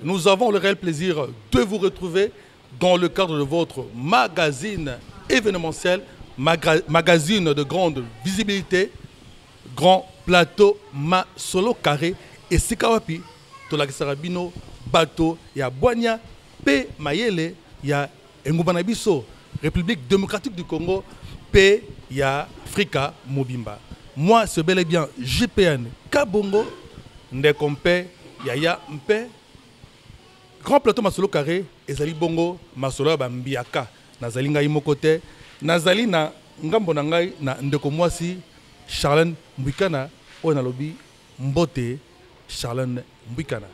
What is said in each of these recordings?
Nous avons le réel plaisir de vous retrouver dans le cadre de votre magazine événementiel, magazine de grande visibilité, Grand Plateau Masolo Carré et Sikawapi, Tolakisarabino, Bato, ya Boigna, P. Mayele, ya Ngubanabiso, République démocratique du Congo, P. ya Frika Mobimba. Moi, c'est bel et bien JPN Kabongo, Ndekompe, Yaya Mpe, Grand Plateau Masolo Carré, Ezali Bongo, Masolo Bambiaka, Nazali Ngai Mokote, Nazali na Ngambo Nangai, na Ndeko Mwasi, Charlène Mbikana, Onalobi, Mbote, Charlène Mbikana.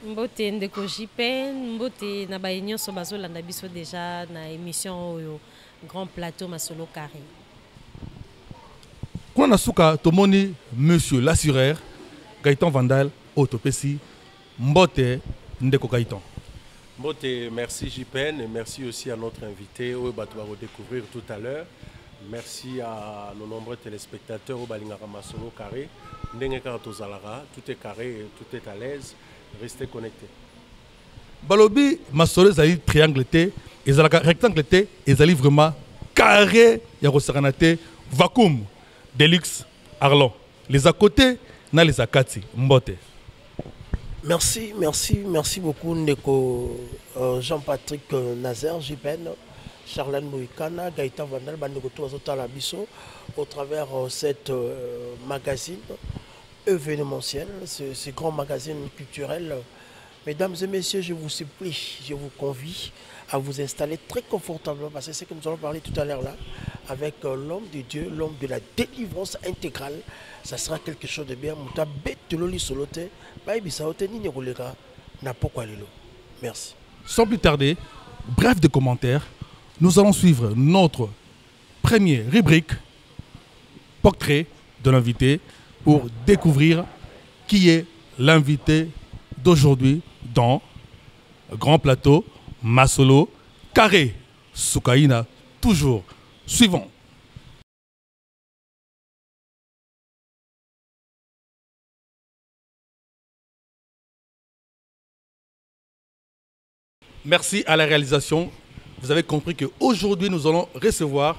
Mbote Ndeko JPN, Mbote na bayenyo so bazolanda biso déjà na émission oyo Grand Plateau Masolo Carré. Quand on a souka tomoni Monsieur l'assureur, Gaëtan Vandal, Otopesi, Mbote Ndeko Gaëtan. Mbote, merci JPN et merci aussi à notre invité, on va redécouvrir tout à l'heure. Merci à nos nombreux téléspectateurs au Balingara Masolo Carré. Tout est carré et tout est à l'aise. Restez connectés. Balobi Masolo Zali triangle T, Ezalaka rectangle T, Ezali vraiment carré, Yarosaranate, vacuum, Deluxe, Arlon. Les à côté, na les akati, Mbote. Merci beaucoup Ndeko Jean-Patrick Nazer, JPN, Charlène Mbikana, Gaëtan Vandal, Bandekoto Azotala Bisso, au travers cette magazine événementiel, ce grand magazine culturel. Mesdames et messieurs, je vous supplie, je vous convie à vous installer très confortablement parce que c'est ce que nous allons parler tout à l'heure là, avec l'homme de Dieu, l'homme de la délivrance intégrale. Ça sera quelque chose de bien. Merci. Sans plus tarder, bref de commentaires, nous allons suivre notre première rubrique, portrait de l'invité, pour découvrir qui est l'invité d'aujourd'hui dans Grand Plateau Masolo Carré. Soukaina, toujours suivant. Merci à la réalisation. Vous avez compris qu'aujourd'hui, nous allons recevoir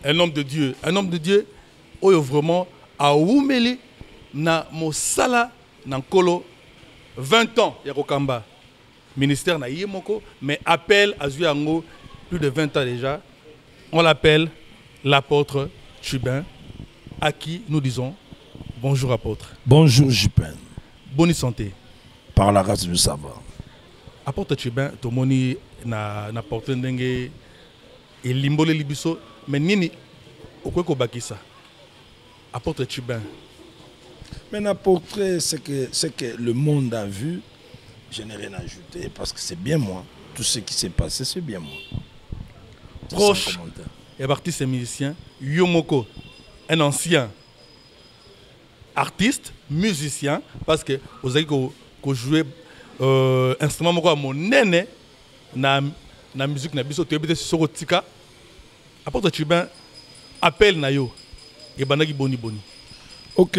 un homme de Dieu. Un homme de Dieu, où vraiment, à Oumeli, na Mosala, na Nkolo, 20 ans, Yakokamba. Ministère na Yemoko, mais appel à Zuyango, plus de 20 ans déjà. On l'appelle l'apôtre Chubin, à qui nous disons bonjour apôtre. Bonjour JPN. Bonne santé. Par la grâce du savoir. Apôtre Chubin, tomoni na porte ndenge et limbole libiso, mais nini okweko bakisa. Apôtre Chubin. Mais un portrait, c'est que le monde a vu. Je n'ai rien ajouté parce que c'est bien moi. Tout ce qui s'est passé, c'est bien moi. Proche et artiste et musicien, Yomoko, un ancien artiste, musicien, parce que vous avez joué instrument moko mon nene na musique na biso tebete sokotika. Apôtre Chubin appelle na yo et banaki boni. Ok.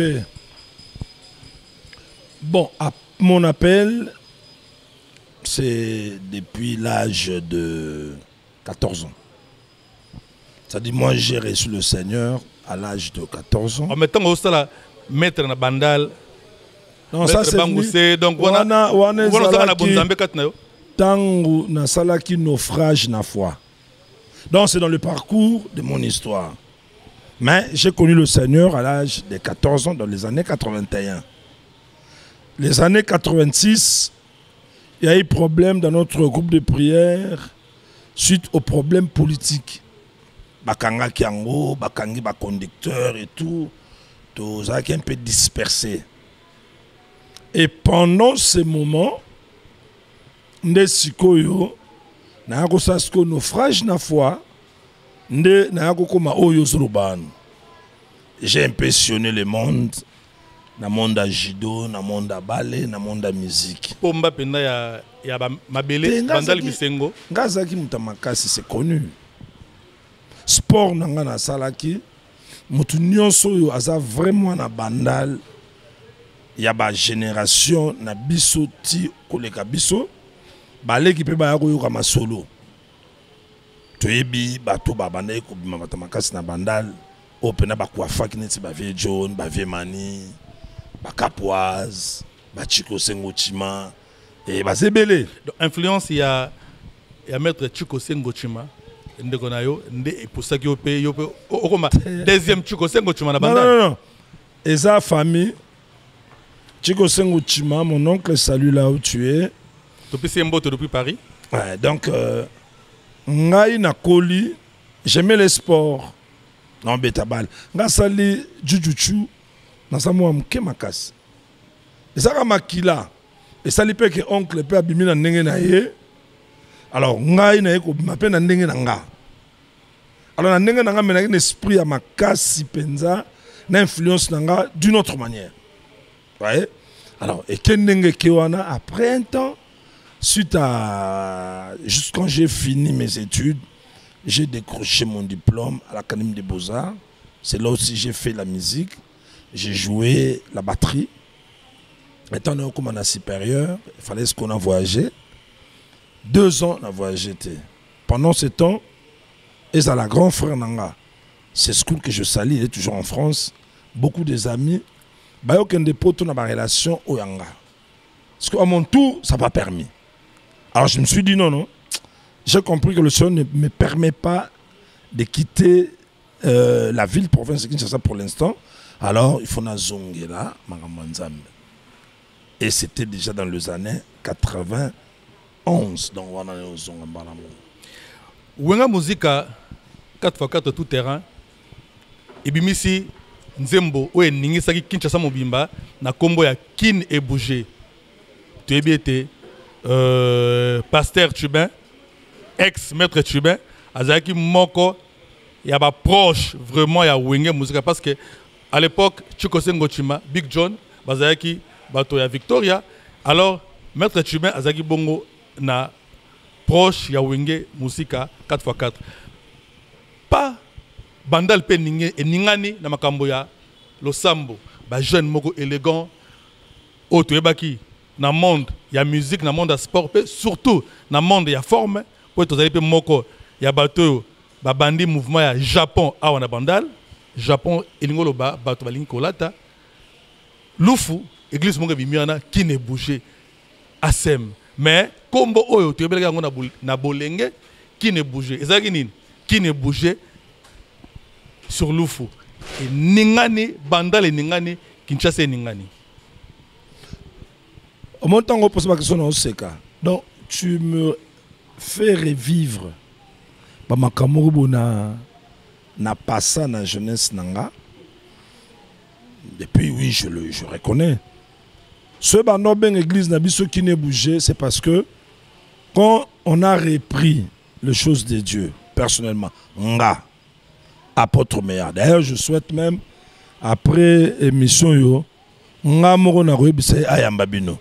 Bon, mon appel, c'est depuis l'âge de 14 ans. C'est-à-dire, moi, j'ai reçu le Seigneur à l'âge de 14 ans. En mettant aussi la maître na bandal. Non, ça c'est venu. Donc, Tangu na salaki naufrage na foi. Donc, c'est dans le parcours de mon histoire. Mais j'ai connu le Seigneur à l'âge de 14 ans, dans les années 81. Les années 86, il y a eu problème dans notre groupe de prière suite aux problèmes politiques. Bakanga Kiango, Bakangi conducteur et tout, tout ça qui est un peu dispersé. Et pendant ces moments, nde sikoyo na ko sasko naufrage na foi, nde na ko koma oyo zurubanu. J'ai impressionné le monde. Dans le monde à judo, dans le monde à ballet, dans le monde à musique. Pomba penda ya mabele, bandal bisengo. Ngazaki mutamakasi c'est connu. Sport nanga na salaki, mutu nyonso yo aza vraiment na bandal il y a ba génération na biso ti koleka biso baleki pe ba yoka masolo toyebi bato babanda ko bima makasi na bandal opena ba kwafaki neti ba vie John ba vie Mani ba Capoise ba Chiko Sengo Chima et ba sebele donc influence il y a maître Chiko Sengo Chima ndeko na yo nde pour ça que yo pe okoma deuxième Chiko Sengo Chima na bandal non et sa famille Chiko Sengo Chima mon oncle salue là où tu es depuis Semboto depuis Paris ouais, donc ngai na koli j'aimais les sports non betabal nga sali jujuchu na samu mke makasi ezaka makila esali pe ke oncle pe abimi na ndenge na ye alors ngai na ko mape na ndenge na nga alors na ndenge na nga menaki na esprit ya makasi penza na influence na nga d'une autre manière ouais alors et kendenge ke wana après un temps suite à juste quand j'ai fini mes études j'ai décroché mon diplôme à l'Académie des Beaux-Arts. C'est là aussi j'ai fait la musique. J'ai joué la batterie. Étant donné comme on a supérieur, il fallait qu'on a voyagé. 2 ans on a voyagé. Pendant ce temps, et à la grand frère Nanga, c'est school que je salue, il est toujours en France. Beaucoup des amis, bah aucun des potes n'a pas relation au Yanga. Parce qu'à mon tour, ça n'a pas permis. Alors je me suis dit non. J'ai compris que le Seigneur ne me permet pas de quitter la ville, province de Kinshasa pour l'instant. Alors, il faut na zongela, Mangamanzambe. Et c'était déjà dans les années 91. Donc, on a eu Zongambalamou. Wenga Muzika, 4x4 tout terrain. Et bimisi, Nzembo, ou Ningisaki Kinshasa Mobimba, na combo ya Kin et Bougé. Tu es bien été pasteur Tubin. Ex-maître Tubin, Azaki Moko, il y a pas proche vraiment il y a Wenge Musica parce que à l'époque Chiko Sengo Chima, Big John, Bazaki bato ya Victoria, alors maître Tubin Azaki Bongo na proche il y a Wenge Musica 4x4. Pas bandal pe ningé et ningani na makambo ya losambo, ba jeune moko élégant auto ebaki na monde, il y a musique na monde à sport, surtout na monde il y a forme. Pour tous les pays moko ya bateau babandi mouvement ya Japon awa na bandal Japon elingolo ba bato balingi kolata lufu église moko bimiana qui ne bouger asem mais kombo oyo to yebelaka ngo na bolenge qui ne bouger ezaki nini qui ne bouger sur lufu et ningani bandal et ningani Kinshasa ningani au montant on pose ma question au Seka donc tu me faire revivre bamakamuru na passa na jeunesse nanga depuis oui je reconnais ce bando ben église na biso qui ne bougeait c'est parce que quand on a repris les choses de Dieu personnellement nga apôtre meilleur d'ailleurs je souhaite même après émission yo nga moko na koyebisa ayamba bino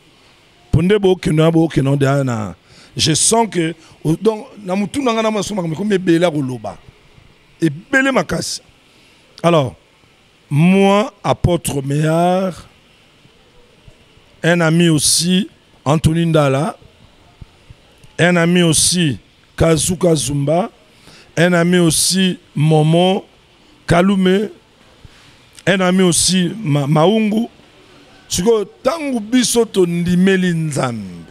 ponde bo keno de na je sens que donc na mutu nanga na masoma comme bela koloba et belé makasi. Alors moi apôtre Meillard, un ami aussi Anthony Ndala, un ami aussi Kazuka Zumba, un ami aussi Momo Kalume, un ami aussi Maungu. Siko tangu biso to ndimeli nzambe.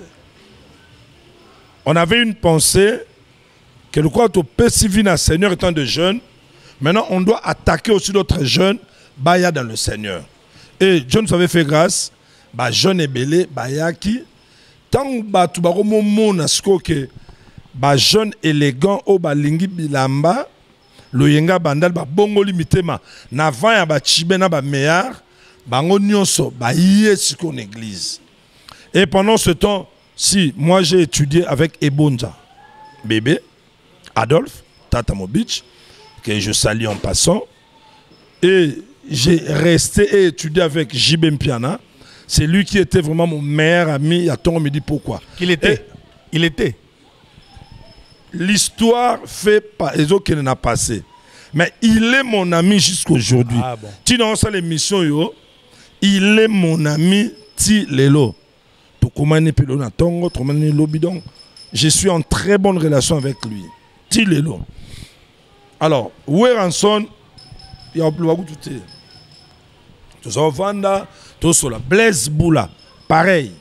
On avait une pensée que le quoi au persivina Seigneur étant de jeunes, maintenant on doit attaquer aussi d'autres jeunes, baya dans le Seigneur. Et Dieu nous avait fait grâce, bah jeune et belé, baya qui, tant bah tout baro mon asko que bah jeune élégant au bah lingi bilamba, le yenga bandal bah bongo limitema, na van ya bah chibena bah meilleur, bah nyonso bah yé siko église. Et pendant ce temps, si moi j'ai étudié avec Ebonza, bébé, Adolphe, Tata Mobich, que je salue en passant, et j'ai resté et étudié avec Jibem Piana, c'est lui qui était vraiment mon meilleur ami, à ton on me dit pourquoi. Il était. L'histoire fait pas, les autres qui n'en a passé. Mais il est mon ami jusqu'aujourd'hui. Ah bon. Tu dans ça l'émission, yo, il est mon ami ti lelo. Tokomani pelo na tongo, tomani lobidon. Je suis en très bonne relation avec lui. Ti lelo. Alors, Weranson, il y a beaucoup de tout. Tous Vanda, tous sola. Blaise Boula, pareil.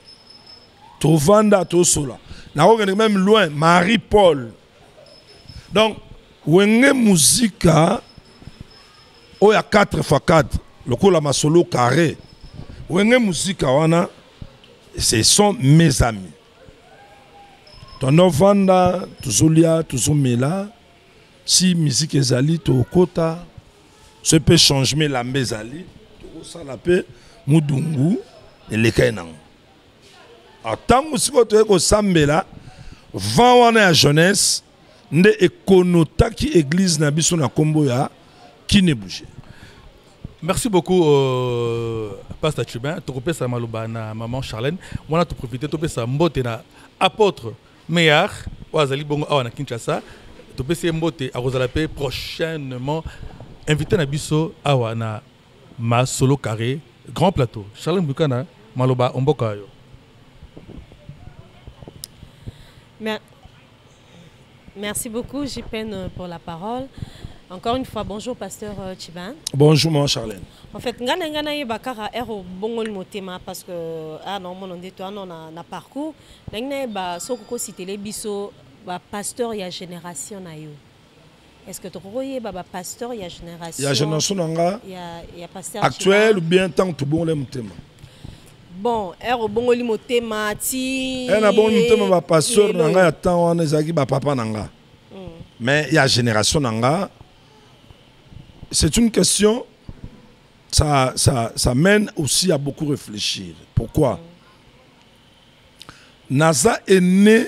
Tous Vanda, tous sola. N'a même loin, Marie-Paul. Donc, Wenge Musica, il y a 4x4, le coup la masolo carré. Wenge Musica, ce sont mes amis. Ton Vanda, tous Olia, tous Omela. Si musique est ali, to kota, ce peut changer la mezali, to salape, mudungu, et les kainang. En tant que si tu es sambela, 20 ans à jeunesse, ne ekonota qui église na biso na komboya, qui ne bouge. Merci beaucoup, Pasteur Chubin. Tu peux maloba na maman Charlène. Moi, tu profites, tu peux ça mbote na apôtre Meillard, Wazali Bongo Awana Kinshasa. Tu peux se mbote à Rosalapé prochainement. Invité na biso Awana ma solo carré grand plateau. Charlène Bukana maloba omboka yo. Merci beaucoup, JPN, pour la parole. Encore une fois, bonjour, Pasteur Chibin. Bonjour, moi, Charlène. En fait, ngana yebakara ero bongo le motema parce que non mon onde toi non na parcours. Ngana ba soko cité les biso ba pasteur ya génération na yo. Est-ce que tu croyez ba pasteur ya génération? Ya génération nanga. Ya pasteur actuel ou bien tant tout bon le motema. Bon, ero bongo le motema ti. Na bon motema ba pasteur nanga ya tant wana ezaki ba papa nanga. Mais il y a génération nanga. C'est une question, ça mène aussi à beaucoup réfléchir. Pourquoi? Naza est né,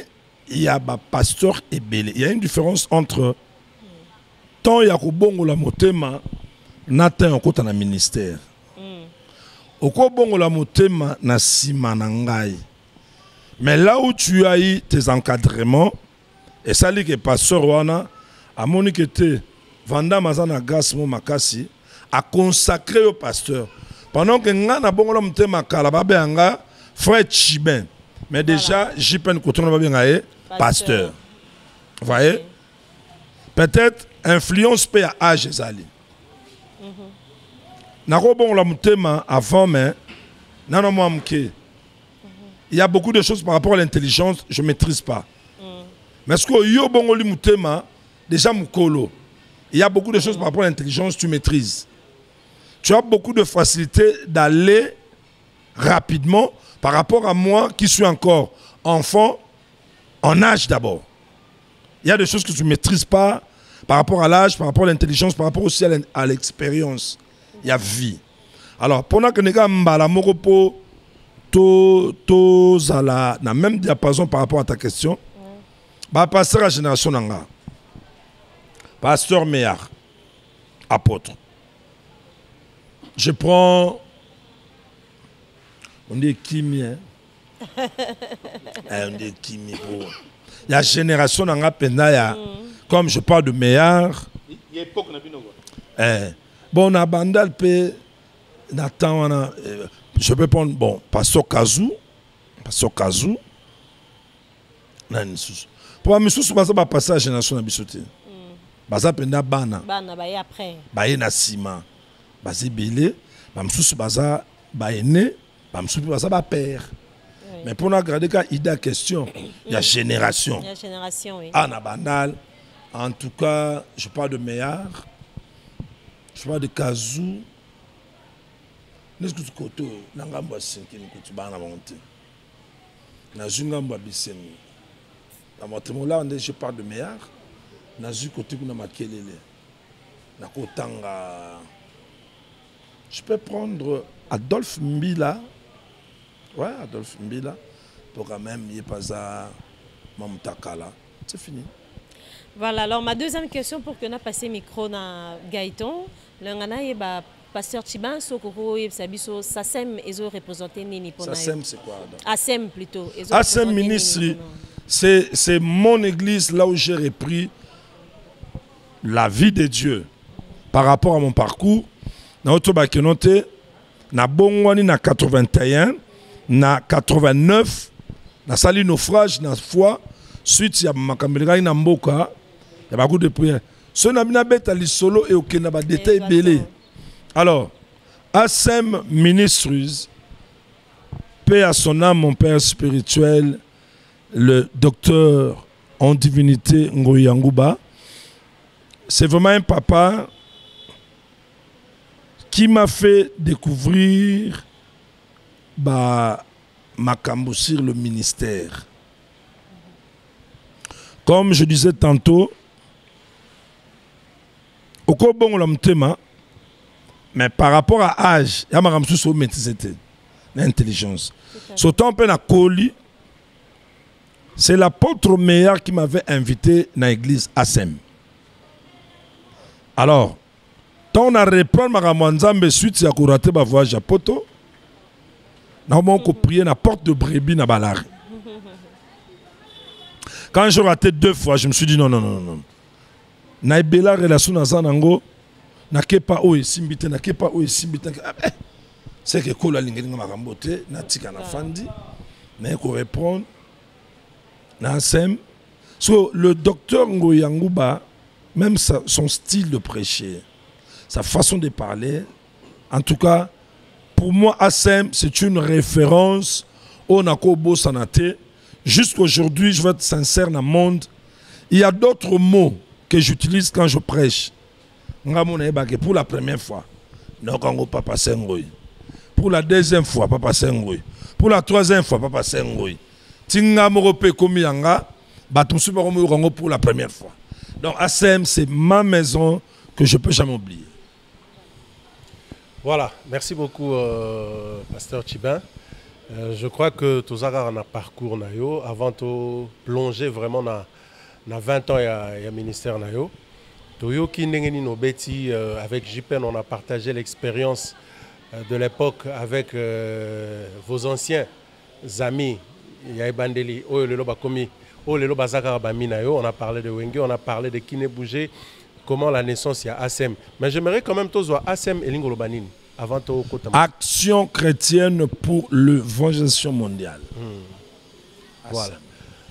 il y a un pasteur et belé. Il y a une différence entre tant il y a bongo la motema, Nathan en un ministère. Oko bongo la motema na simanangai. Mais là où tu as eu tes encadrements, et ça dit que pasteur wana, à Monique était Vanda Mazana Gasmo Makasi a consacré au pasteur. Pendant que Ngana Bongola Mtema Kalababe Anga, frère Chibin. Mais déjà, Jipen Kotono Babingae, pasteur. Vous voyez? Peut-être influence paix à âge Zali. Nako Bongola Mtema avant, mais Nano Mwamke. Il y a beaucoup de choses par rapport à l'intelligence, je ne maîtrise pas. Mais ce que Yo Bongoli Mtema, déjà Mukolo. Il y a beaucoup de choses par rapport à l'intelligence, tu maîtrises. Tu as beaucoup de facilité d'aller rapidement par rapport à moi qui suis encore enfant, en âge d'abord. Il y a des choses que tu ne maîtrises pas par rapport à l'âge, par rapport à l'intelligence, par rapport aussi à l'expérience. Il y a vie. Alors, pendant que nous avons la moropo, na même diapason par rapport à ta question, bah passer à la génération nanga. Pasteur Meillard, apôtre. Je prends. On dit Kimi. On dit Kimi. Il y a génération dans la pena. Comme je parle de Meillard. Il y a époque. Bon, on a Bandal. Je peux prendre. Bon, Pasteur Kazou. Pasteur Kazou. Pour me soucier, je vais passer à la génération de Bissoté. Baza penda bana baye après baye na sima baza belé bamsusu baza baene bamsusu baza ba père. Mais pour nous regarder quand il y a question il y a génération oui. Ana Bandal en tout cas je parle de Meillard, je parle de Kazou, n'est-ce que tu koto nangamba sinkini kuti bana monte na zungamba bisemi na motemola je parle de Meillard. Je peux prendre Adolphe Mbila. Ouais, Adolphe Mbila. Pour quand même, il n'y a pas à Mamtakala. C'est fini. Voilà, alors ma deuxième question pour que nous passions le micro à Gaëtan. Le pasteur Chibin, Sokoro, Sabiso, Sassem, ils ont représenté Nini Pona. Sassem, c'est quoi? Assem plutôt. Assem, ministre, c'est mon église là où j'ai repris la vie de Dieu par rapport à mon parcours. Dans notre bakenote, na bongwani na 81 na 89 na sali naufrage na foi suite ya makambelekaki na mboka ya bacoup de prière so na bina beta lisolo et okenda ba détail belé. Alors ASEM Ministries, paix à son âme, mon père spirituel, le docteur en divinité Ngoyangouba, c'est vraiment un papa qui m'a fait découvrir Makambo sur le ministère. Comme je disais tantôt, au Kobon l'amtema, mais par rapport à âge, il y a ma sous maîtrisité, l'intelligence. Surtout un peu la colis, c'est l'apôtre meilleur qui m'avait invité dans l'église ASEM. Alors, quand on a repris ma ramanzambe suite à kouraté ba voyage à Poto, nous avons prié la porte de brebis na balari. Quand j'ai raté 2 fois, je me suis dit non. Na bela relation na zanango, na kepa o esimbite, na kepa o esimbite. C'est que kola lingelinga makambote, na tika na fandi, na ko répondre na ASEM. So le docteur Ngoyangouba, même son style de prêcher, sa façon de parler, en tout cas, pour moi, ASEM, c'est une référence au Nakobo Sanate. Jusqu'aujourd'hui, je vais être sincère dans le monde, il y a d'autres mots que j'utilise quand je prêche. Pour la première fois, Papa Sengoy. Pour la deuxième fois, Papa Sengoy. Pour la troisième fois, Papa Sengoy. Tinga Morope Komiyanga, pour la première fois. Donc ASEM, c'est ma maison que je ne peux jamais oublier. Voilà, merci beaucoup, Pasteur Tchibin. Je crois que tous avons un parcours avant de plonger vraiment dans 20 ans il y a ministère nayo. Avec JPN, on a partagé l'expérience de l'époque avec vos anciens amis. Yaibandeli, on a parlé de Wenge, on a parlé de Kine Bougé, comment la naissance il y a ASEM. Mais j'aimerais quand même tous voir ASEM et Lingolobanine avant tout. Action chrétienne pour l'évangélisation mondiale. Voilà.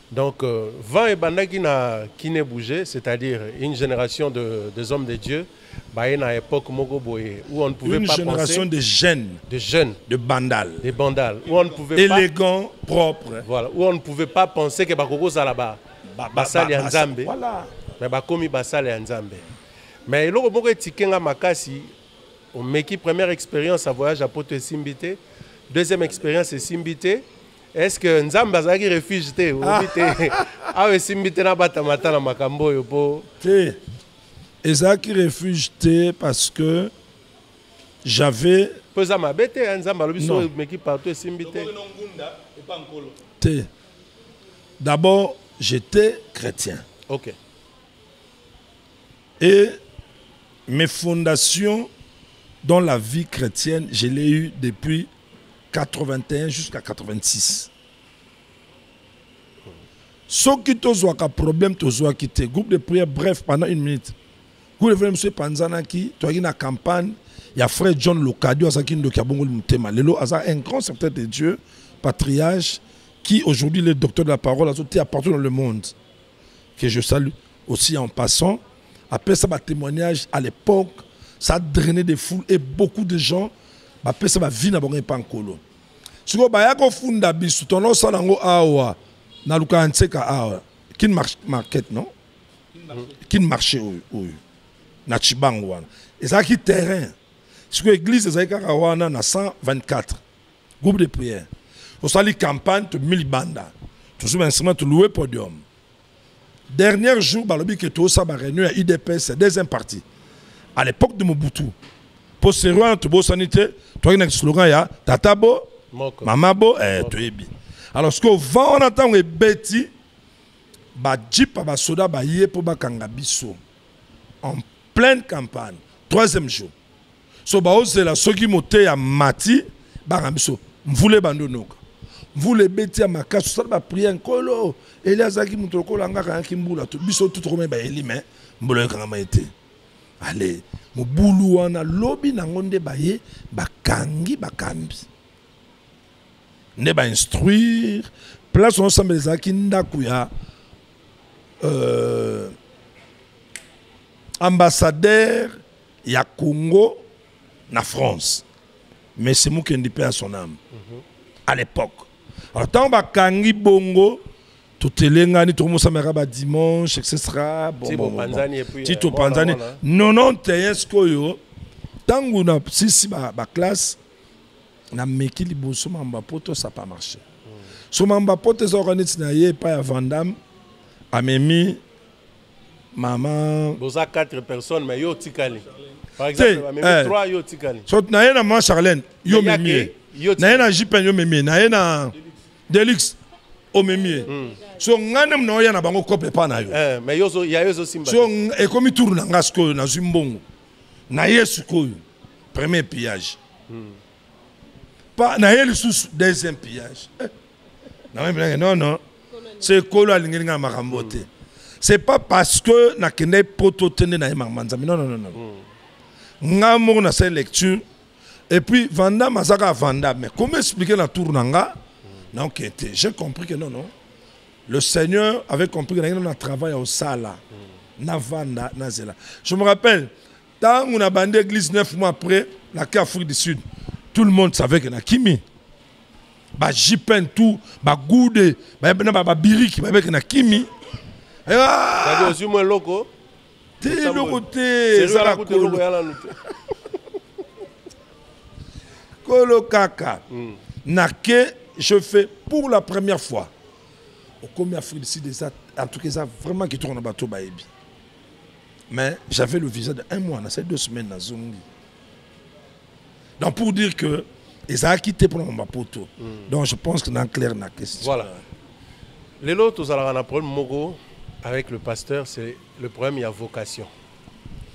Donc, 20 et bandaki na Kine Bougé, c'est-à-dire une génération de hommes de Dieu, à époque Mogoboye, où on ne pouvait pas penser. Une génération de jeunes, de bandales. Des bandales. Où on ne pouvait élégants, propres. Voilà. Où on ne pouvait pas penser que Bakoko Zalaba, Basali Nzambe. Voilà. Mais Bakomi Basali Nzambe. Mais il y a Tikenga Makasi, on met première expérience à voyage à Poto et Simbité. Deuxième expérience, c'est Simbité. Est-ce que Nzambe Azaki réfugié ah oui, Simbité na batamata na makambo yo po. Ezaki réfugié parce que j'avais. Non. D'abord, j'étais chrétien. Ok. Et mes fondations dans la vie chrétienne, je l'ai eu depuis 81 jusqu'à 86. Ce qui a un problème, tu groupe de prière, bref, pendant 1 minute. Groupe de prière, M. Panzanaki, tu as une campagne, il y a frère John Locadio, un grand secrétaire de Dieu, patriarche, qui aujourd'hui est le docteur de la parole, a partout dans le monde, que je salue aussi en passant. Après ça, témoignage à l'époque, ça a drainé des foules et beaucoup de gens. Après ça, vie n'a pas encore. Si vous avez funda bisu, ton nom ça nango awa, na luka anseka awa, qui market non, qui marché ou na chibango et ça qui terrain. Si l'église est à 124 groupe de prière, au sali campagne de 1000 bandas, toujours instrument de louer podium. Dernier jour, balobi que tout ça va réunir à IDPS, deuxième partie. À l'époque de Mobutu, pour se rendre à la sanité, tu as un slogan, il y a Tatabo, Mamabo, et Tuebi. Alors, ce qu'on va en entendre, c'est Betty, Jeep, Soda, Yepo, Kangabiso, en pleine campagne, 3e jour. So, c'est la ce qui m'a à Mati, Barambiso, Mvoule Bandonoka. Vous les bêtiez à ma casse, ça va prier un colo. Et les Azaki Moutoko, l'anga, qui mboula, tout biso, tout romain, bah, il mais, mboula, quand même été. Allez, mobulu wana lobi nango nde baye bakangi bakambi nde bainstruire place ensemble ezalaki ndako ya ambassadeur ya Congo na France mais c'est moi qui ai à son âme à l'époque. Alors tant bakangi bongo tout elengani tout mosamera ba dimanche etc. Tito Panzani 91 skoyo tangu na sisi ba classe na meki liboso mamba poto ça pas marché. So mamba poto za organise na ye pa ya Vandam amemi maman boza 4 personnes mais yo tikali. Par exemple amemi 3 yo tikali. So na ye na maman Charlène yo memi. Na ye na Jipen yo memi, na ye na Delix o memi. So nganem na oya na bango kope pa na yo. Mais yozo ya yozo simba. So e komi tour na ngasko na zimbongo. Na yesu koyo premier pillage. Pas na ye sous deuxième pillage. Non non. C'est kolo alinga makambote. C'est pas parce que na kende poto tene na mamanza. Non non non non. Ngamo na cette lecture et puis Vanda Mazaka Vanda mais comment expliquer la tour nanga? Donc j'ai compris que non non. Le Seigneur avait compris que nous travaillé au Sala. Na Vanda na Zela. Je me rappelle quand on a bandé l'église 9 mois après la Afrique du Sud. Tout le monde savait que na Kimi. Ba Jipen tout, ba Goudé, ba Birik, ba na Kimi. Ah! Ça dit moins loco. T'es le côté, c'est la côté loco Kolo Kaka. Nake, je fais pour la première fois. Au commis Afrique ici des en tout cas vraiment qui tourne au bateau baebi. Mais j'avais le visa de 1 mois, dans ces 2 semaines dans Zongi. Donc pour dire que ils ont quitté pour mon bateau. Donc je pense que dans clair la question. Voilà. Les autres, vous allez avoir un problème Mogo avec le pasteur, c'est le problème il y a vocation.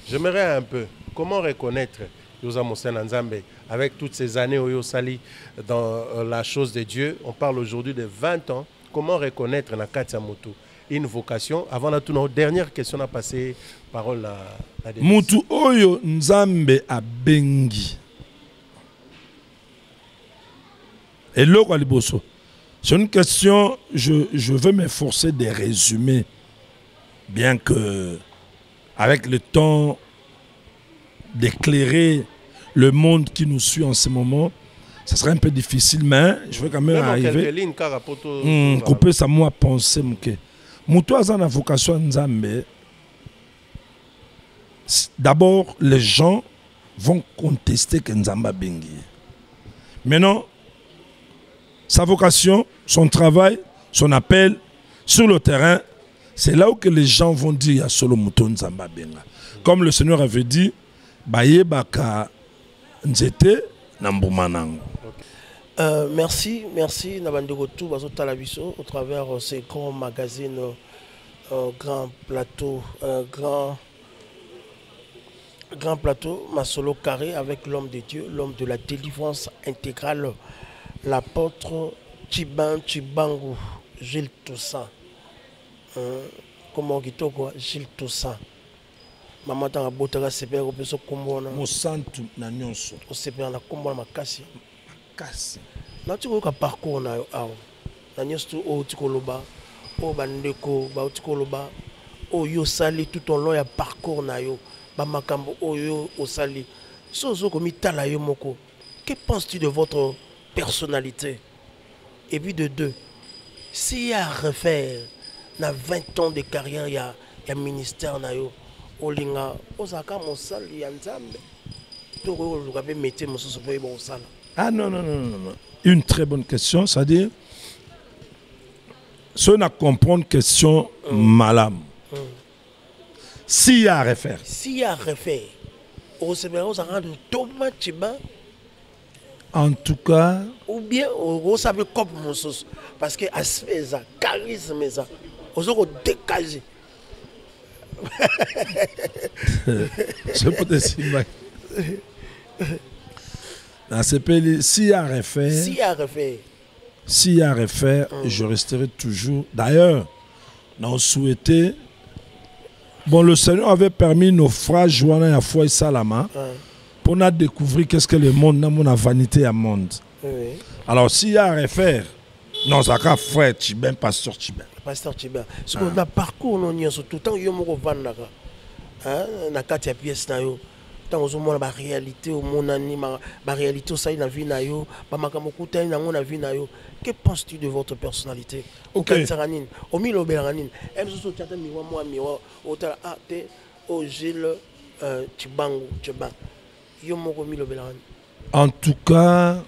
J'aimerais un peu comment reconnaître Yosa Mosen Nzambe avec toutes ces années où Yosali dans la chose de Dieu. On parle aujourd'hui de 20 ans. Comment reconnaître na Katia Moto une vocation? Avant la toute dernière question à passer parole à Mutu oyo Nzambe a bengi. Et l'autre à Liboso. C'est une question, je veux m'efforcer de résumer, bien que avec le temps d'éclairer le monde qui nous suit en ce moment, ça serait un peu difficile, mais je vais quand même arriver. Couper ça, moi, penser. Moutou a une vocation Nzambe. D'abord, les gens vont contester que Nzamba bengi. Maintenant, sa vocation, son travail, son appel sur le terrain, c'est là où que les gens vont dire il y a solo Moutou Nzamba benga. Comme le Seigneur avait dit, Baye Baka Nzete Nambumanang. Merci Nabandego tout Talabiso au travers ces grands magazines, grand plateau, grand plateau, Masolo Carré avec l'homme de Dieu, l'homme de la délivrance intégrale, l'apôtre Chibangu, Gilles Toussaint. Comment on quoi Gilles Toussaint. Maman tanga botaka sepé ko peso kombona. Mosantu na nyonso. O sepé na kombona makasi. Makasi. Na tiko ka parcours na yo awo. Na nyonso o tikoloba, o bandeko ba tikoloba, o yo sali tout au long ya parcours na yo. Ba makambo o yo o sali. Sozo komi tala yo moko. Que penses-tu de votre personnalité? Et puis de deux, s'il y a à refaire na 20 ans de carrière ya ministère na yo. Olinga osaka mosali ya Nzambe to ko lukabe métier mosusu po yebo osala. Ah non. Une très bonne question, c'est-à-dire ce n'a comprendre question malam. S'il y a à refaire. S'il y a à refaire. Au Sénégal osaka de Thomas Chiba. En tout cas, ou bien au sabe comme mosusu parce que aspect ça charisme ça. Osoko décaler. Je peux te dire. Dans ce pays, s'il y a à refaire, je resterai toujours. D'ailleurs, nous souhaitons Bon, le Seigneur avait permis nos frères Joana et Afoi et Salama pour nous découvrir qu'est-ce que le monde, la vanité à monde. Alors, s'il y a à refaire, non, ça va frère Tchiben, pasteur Tchiben. Pasteur Tchiben. Ce qu'on a parcours, nous avons tout le temps, nous avons na kati ya pièce na yo tant ozomona ba réalité au monde anima ba réalité au sai na vie na yo ba makambo kutani na ngona vie na yo. Que penses-tu de votre personnalité? OK. Au milieu beranine em so tata miwa moi miwa otala te o Gilles Tchibangu Tchiban yo moko milieu beranine. En tout cas,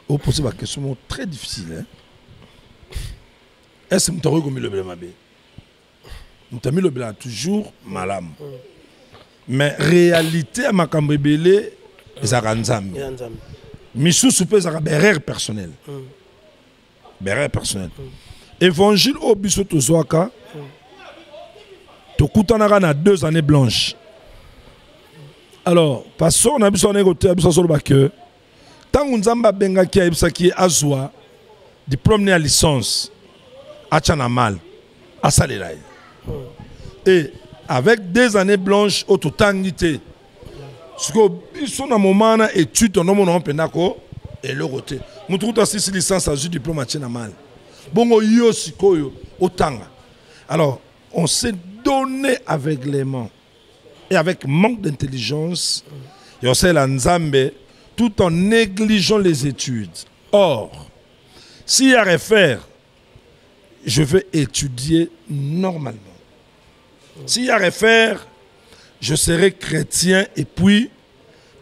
vous posez ma question très difficile. Hein? Est-ce que vous avez mis le blanc? Vous avez mis le blanc toujours malam. Mais réalité à ma cambébélé, c'est un nzambe. Missou soupé, c'est un berreur personnel. Berreur personnel. Évangile au biso tozoaka, tokutanaka na 2 années blanches. Alors, parce qu'on a besoin de côté, on a besoin de que tant qu'on a benga qui a besoin qui azwa diplôme à licence, a tchana mal, a salé. Et avec 2 années blanches au totalité, parce qu'ils sont dans un moment d'études, on a mon penako et le côté. Nous trouvons 6 licences à diplôme à tchana mal. Bon, yo sikoyo otanga. Alors, on s'est donné aveuglément et avec manque d'intelligence, et on sait la Nzambe, tout en négligeant les études. Or, s'il y a à refaire, je vais étudier normalement. S'il y a à refaire, je serai chrétien et puis,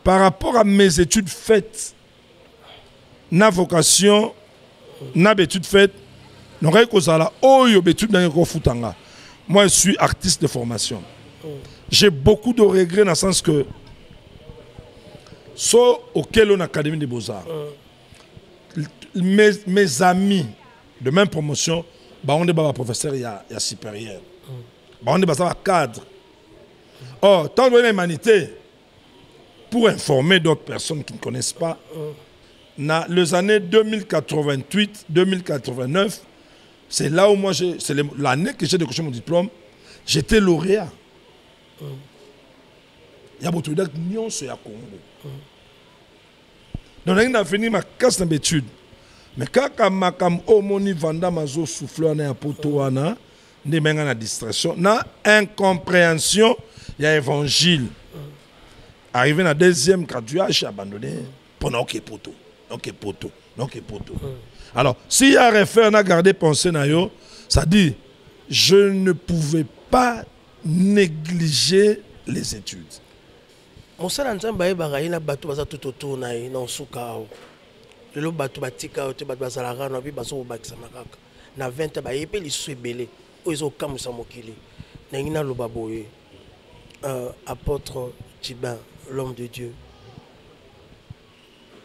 par rapport à mes études faites, na vocation, na études faites, n'aurait qu'aux ala, oh yo études dans le futanga. Moi, je suis artiste de formation. J'ai beaucoup de regrets dans le sens que, sauf auquel on a l'Académie des Beaux-Arts, mes amis de même promotion, bah on est pas professeur, il y a supérieur. Bah on est pas cadre. Or, tant que l'humanité, pour informer d'autres personnes qui ne connaissent pas, dans les années 2088, 2089, c'est là où moi, c'est l'année que j'ai décroché mon diplôme, j'étais lauréat. Il y a beaucoup de gens qui sont Congo. Donc, on a fini ma casse d'études. Mais quand on a vanda mazo souffleur na poto wana, ne menga na distraction, na incompréhension, il y a évangile. Arrivé dans la 2e graduation, j'ai abandonné pendant que poto, donc poto, donc poto. Alors, s'il y a refaire, on a gardé pensée na yo, ça dit, je ne pouvais pas négliger les études. Mosala nzamba yebaka ye na bato baza tout autour na ye na osuka awo lelo bato batika oyo te bato bazalaka na bi bazobakisa makaka na 20 baye mpe lisusu ebele oyo ezokamwisa mokili ndenge naloba boye apôtre Tchiben, l'homme de Dieu,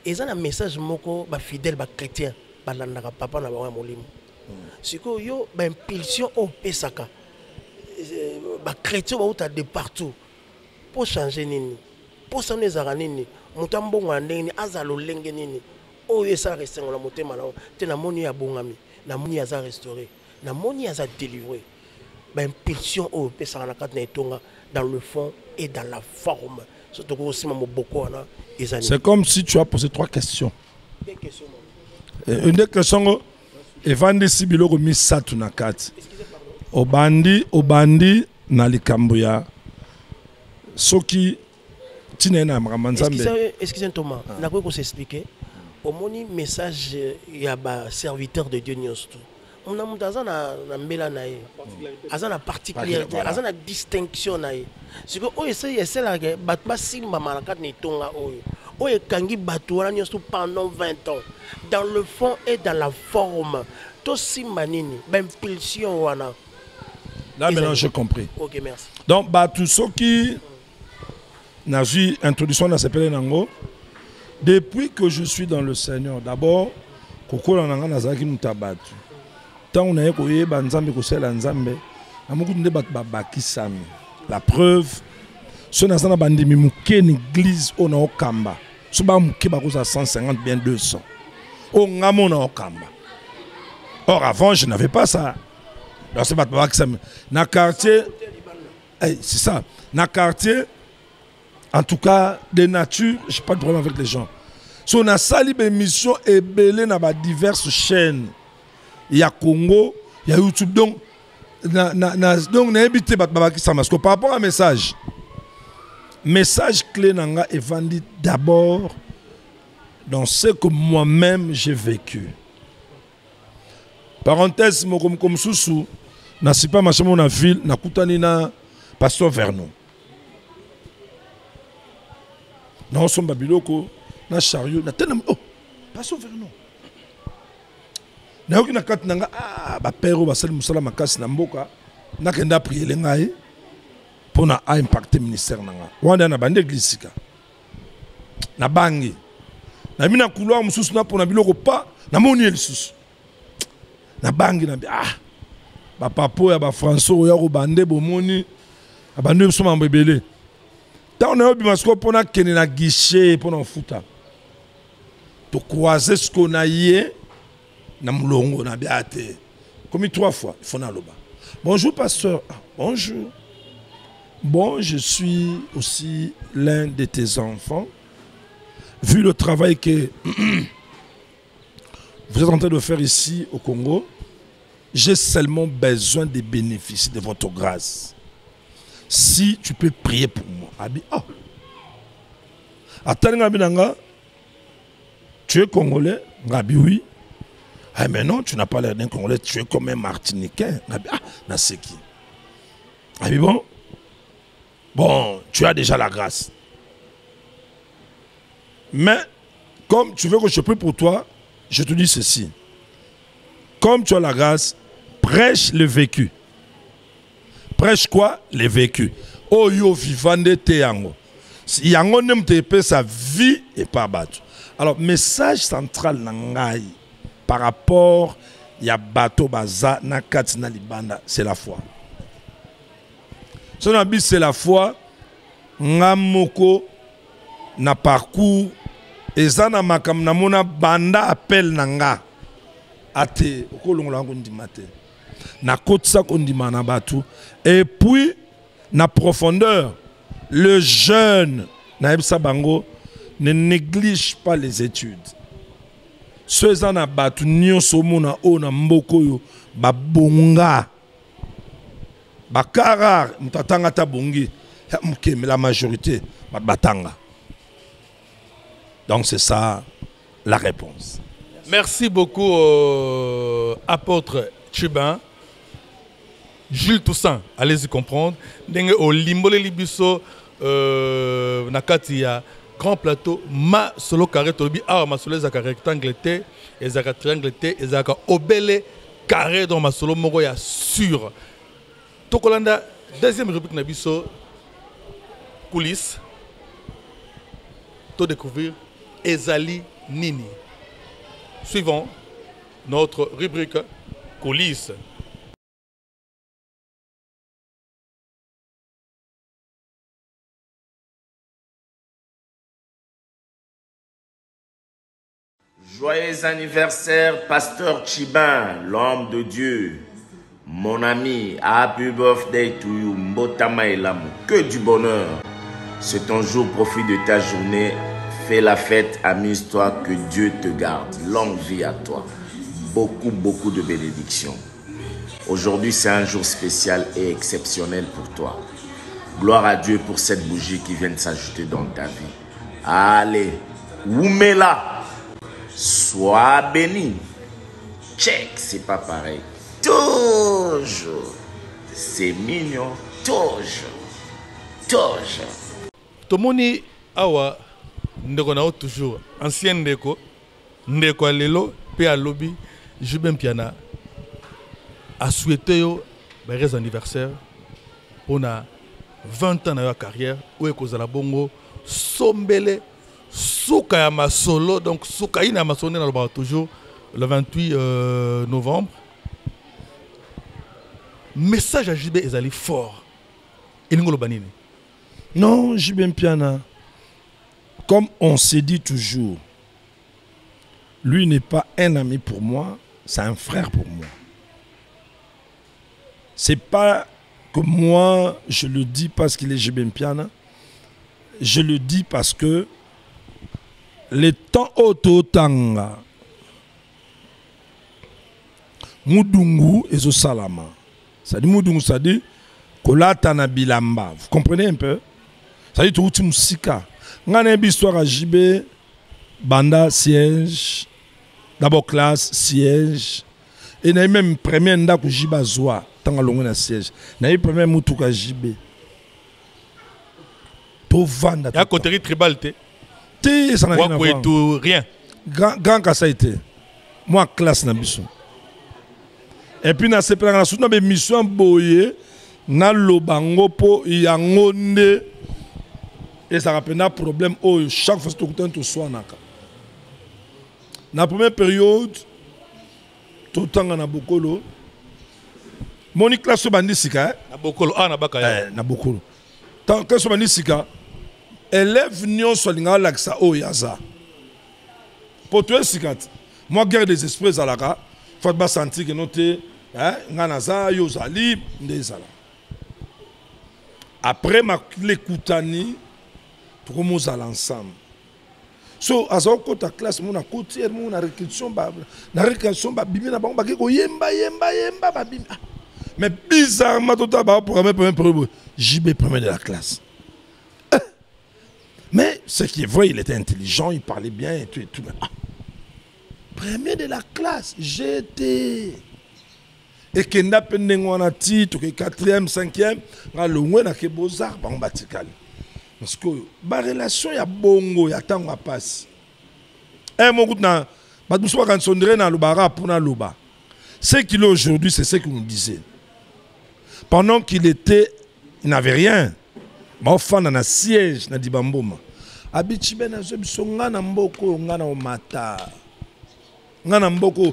eza na message moko bafidèle bachrétien balandaka papa na bango ya molimo sikoyo yo baimpulsion oyo opesaka bachrétien bauta de partout pour changer nini pour ça ezaka nini moto ambongo ya ndenge nini aza lolenge nini oyo esala resengola motema na te namoni ya bongami namoni aza restauré namoni aza délivré baimpulsion oyo opesaka na kati na etonga dans le fond et dans la forme. C'est comme si tu as posé 3 questions. Une des questions, Evandi Sibilo Gomi Satunakati. Obandi Nalikambuya. Soki Tinena Mramanzambe. Excusez-moi Thomas, n'a pas s'expliquer. Au moni message il y a un serviteur de Dieu Nyostu. On a un mbela nae, azana particularité, azana distinction nae. C'est que oye c'est là que batba simba malakat ni tonga oye. Oye kangi batouana nyostu pendant 20 ans. Dans le fond et dans la forme. To simba nini, impulsion wana. Là maintenant j'ai compris. OK, merci. Donc batou soki n'a vu introduction dans ce pays nango. Depuis que je suis dans le Seigneur, d'abord koko nanga nazaki mutabatu. Tant on a eu Banzambe Kosela Nzambe, la preuve, ce n'est pas une église au Okamba. Ce n'est pas une 150 bien 200. Au Ngamon Okamba. Or avant je n'avais pas ça. Donc c'est pas que ça. Dans le quartier, c'est ça. Dans le quartier, en tout cas, de nature, je n'ai pas de problème avec les gens. Si on a sali des émissions et belé dans diverses chaînes, il y a Congo, il y a YouTube. Donc, on a évité par rapport à un message. Message clé nanga est vendu d'abord dans ce que moi-même j'ai vécu. Parenthèse, comme Soussou, na si pas machin na ville, na koutani na Pasteur Vernon. Na on somba biloko, na chariot, na tenam oh, Pasteur Vernon. Na yoki na kat nanga ba père ba sel musala makasi na mboka, na kenda prier le ngai pour na impacter ministère nanga. Wanda na bande église ka. Na bangi. Na mina couloir mususu na pour na biloko pa, na moni elisusu. Na bangi na ba papo ya ba François ya ko bande bomoni abande so mambebele ta on a obi masko pona kene na guichet pona futa to croiser ce qu'on a yé na mulongo na biate comme 3 fois il faut na loba bonjour pasteur bonjour bon je suis aussi l'un de tes enfants vu le travail que vous êtes en train de faire ici au Congo. J'ai seulement besoin de bénéficier de votre grâce. Si tu peux prier pour moi. Abi, oh. Attends, tu es Congolais? Abi, oui. Ah, mais non, tu n'as pas l'air d'un Congolais, tu es comme un Martiniquais. Abi, c'est qui? Abi, bon? Bon, tu as déjà la grâce. Mais, comme tu veux que je prie pour toi, je te dis ceci. Comme tu as la grâce, prêche le vécu. Prêche quoi? Le vécu. Oh yo vivande te yango. Yango nem te pe sa vie et pas battu. Alors, message central nangai par rapport ya bato baza na katina libanda, c'est la foi. Son habit c'est la foi. Ngamoko na parcours ezana makam na mona banda appel nanga. Ate okolongola ngondimate na kotsa kondimana batu et puis na profondeur le jeune na ebsa bango ne néglige pas les études ceux na batu nyonso mona o na mboko yo babonga bakara mutatanga tabongi mukeme la majorité batanga donc c'est ça la réponse. Merci beaucoup, apôtre Chibin. Jules Toussaint, allez-y comprendre. Dengue au limbo le libiso nakatia grand plateau ma solo carré tolobi ma solo zaka rectangle té et zaka triangle té et zaka obele carré dans ma solo moko ya sûr. Tokolanda deuxième rubrique nabiso coulisses. To découvrir Ezali Nini. Suivons notre rubrique coulisses. Joyeux anniversaire, pasteur Chibin, l'homme de Dieu. Mon ami, happy birthday to you, Mbotama Elamu. Que du bonheur. C'est ton jour, profite de ta journée. Fais la fête, amuse-toi, que Dieu te garde. Longue vie à toi. Beaucoup, beaucoup de bénédictions. Aujourd'hui, c'est un jour spécial et exceptionnel pour toi. Gloire à Dieu pour cette bougie qui vient de s'ajouter dans ta vie. Allez, Oumela, sois béni. Check, c'est pas pareil. Toujours. C'est mignon. Toujours. Toujours. Tomoni awa. Ndeko na toujours ancien ndeko lelo pe alobi Jubin Piana a souhaité yo heureux anniversaire pour na 20 ans de carrière où ekozala bongo sombele suka ya masolo donc suka ina masolo na loba toujours le 28 novembre message à Jubin ezali fort elingo lobanini non Jubin Piana. Comme on s'est dit toujours, lui n'est pas un ami pour moi, c'est un frère pour moi. c'est pas que moi, je le dis parce qu'il est Jibé Piana. Je le dis parce que les temps autotanga, Moudungu et Salama. Ça dit Moudungu, ça dit Kolata na bilamba. Vous comprenez un peu? Ça dit tout musika. On a une histoire à Jibé, banda siège, d'abord classe siège, et on a même premier nda ku Jiba Zoa, tant que l'on a siège. On a eu premier moutuka Jibé. Tout vendre. Il y a un côté tribal, ça n'a rien à voir. Tout rien. Grand que ça a été. Moi, classe na biso. Et puis, dans ce plan, on a une mission boye, na lobango po yangonde. Et ça rappelle un problème. Oh, chaque fois que tu as un soin. Dans la première période, tout le temps, on a beaucoup d'eau. Mon classe sur Bandisika. Na beaucoup. Tant que sur Bandisika, élève nion sur l'ingalaxa oh yaza. Pour toi, moi, guerre des esprits à la gare, il faut pas sentir que nous sommes, nganaza, yozali, ndezala. Après, ma l'écoutani, tout le monde est ensemble. So, à ce moment ta classe, mon côté, mon récréation, na récréation, bibi na bango, ko yemba, babim. Mais bizarrement, tout à l'heure, pour premier, JB premier de la classe. Mais ce qui est vrai, il était intelligent, il parlait bien et tout. Premier de la classe, j'étais. Et que n'a pas de titre, que 4e, 5e, le moins na ke Beaux-Arts, on batikal. Parce que la relation, il y a bongo, il y a tant de passe. Et mon goût, je suis quand on dans le bar pour le bar. Ce qu'il est aujourd'hui, c'est ce qu'il nous disait. Pendant qu'il était, il n'avait rien. Mais enfin, dans un siège, dans Dibambouma. Abichibe na zo ngana mboko ngana omata. Ngana mboko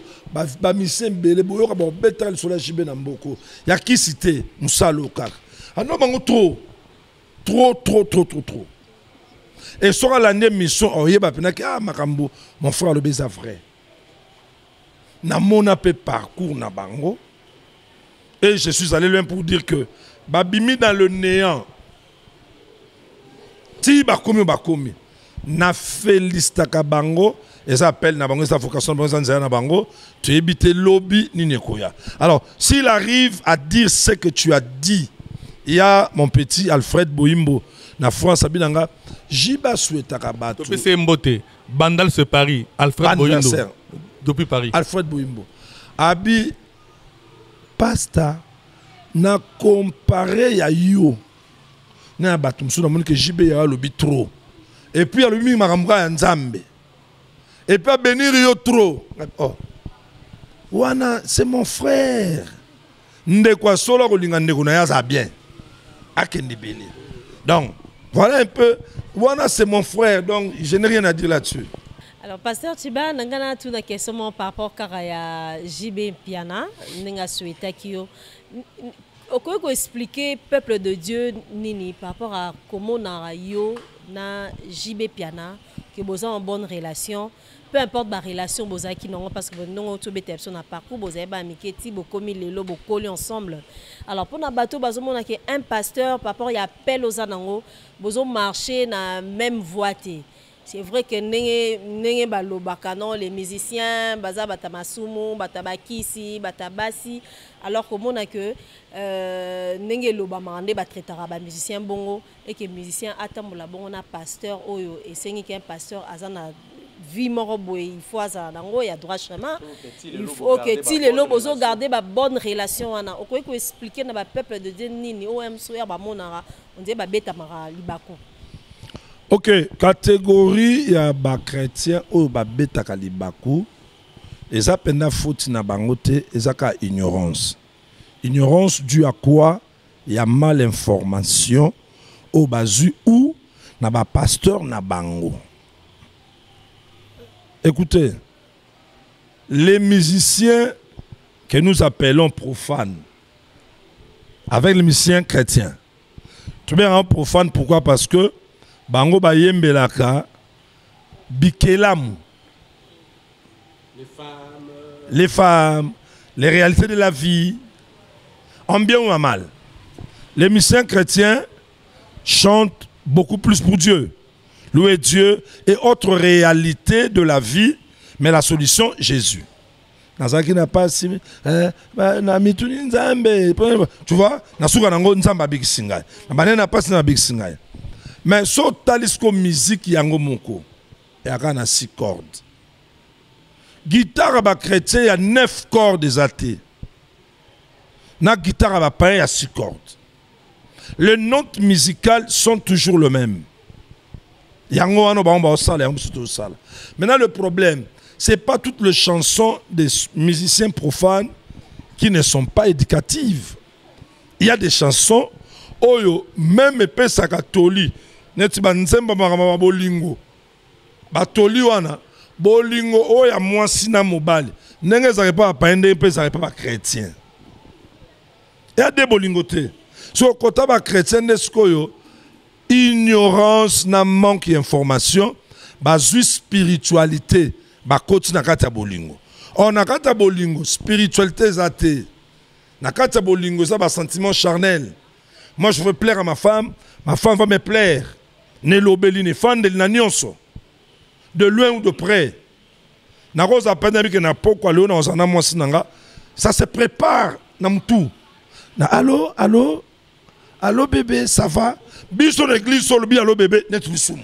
ba misembele boyo ka ba betal sur la jibe na mboko. Ya ki cité musalo kaka. Ano bango trop. Et sur l'année mission oyeba pena ki makambo mon frère le beza vrai. Na mona pe parcours na bango. Et je suis allé loin pour dire que babimi dans le néant. Si bakomi na félicitaka bango et ça appelle na bango ça vocation bango na bango tu éviter lobby ni nekoya. Alors s'il arrive à dire ce que tu as dit, il y a mon petit Alfred Boimbo na France abinanga jiba souhaitaka bato to pese mbote bandal ce Paris Alfred Boimbo depuis Paris Alfred Boimbo abi pasta na comparé ya yo na batum sous que JB ya lobi trop et puis alumi makamwa ya nzambe et puis bénir yo trop oh wana c'est mon frère ndekwa solo ko linga ndeko na ya za bien akende bénir donc voilà un peu wana c'est mon frère donc je n'ai rien à dire là-dessus. Alors pasteur Chiba nangana tuna question par rapport à JB Piana ninga souhaita kiyo Okoye ko expliquer peuple de Dieu nini par rapport à comment na yo na JB Piana que boza en bonne relation peu importe la relation boza qui non parce que non to bete personne na parcours boza ba miketi bokomi lelo bokoli ensemble. Alors pour na bateau bazo mona que un pasteur par rapport il appelle aux anango bozo marcher na même voie. C'est vrai que nenge balobaka non les musiciens baza batamasumu batabakisi batabasi alors comment on a que nenge loba mande ba traitera ba musicien bongo et que musicien atambola bongo na pasteur oyo et c'est qu'un pasteur azana vie morobo il faut azana nango ya droit chemin il faut que ti les lobozo garder ba bonne relation wana okoy ko expliquer na ba peuple de Dieu nini OM soya ba monara on dit ba beta mara libako. Ok, catégorie ya ba chrétien ou ba beta kalibaku eza penda faute na bangote eza ka ignorance. Ignorance due à quoi? Il y a mal information au bazu ou na ba pasteur na bango. Écoutez, les musiciens que nous appelons profanes avec les musiciens chrétiens. Tu bien profane pourquoi? Parce que bango ba yembelaka bikelamu les femmes, les réalités de la vie. En bien ou en mal. Les musiciens chrétiens chantent beaucoup plus pour Dieu. Louer Dieu et autre réalité de la vie, mais la solution, Jésus. Nazaki n'a pas si na mituni nzambe, tu vois, na suka nango nzamba big singai. Na banana n'a pas si na big singai. Mais so talisco musique yango moko. Et à 6 cordes. Guitare ba chrétien il y a 9 cordes des athées. Na guitare ba païen il y a 6 cordes. Les notes musicales sont toujours les mêmes. Yango ano ba on ba sala, yango surtout sala. Maintenant le problème, c'est pas toutes les chansons des musiciens profanes qui ne sont pas éducatives. Il y a des chansons oyo même epesa katoli neti ba nzemba ba bolingo. Batoli wana bolingo oya mwasi na mobali ndenge ezalaka pa paende mpe ezalaka pa chrétien. Il y a des bolingo te. So kota ba chrétien neskoyo ignorance na manque d'information, bazui spiritualité ba koti na kata bolingo. On na kata bolingo spiritualité zate. Na kata bolingo ça ba sentiment charnel. Moi je veux plaire à ma femme va me plaire. Ne lobeli ne fande na nyonso. De loin ou de près. Na rose à peine que na poko allo na ozana mwasi nanga. Ça se prépare na mtu. Na allô bébé, ça va? Biso l'église sur le bi allô bébé, net bisou.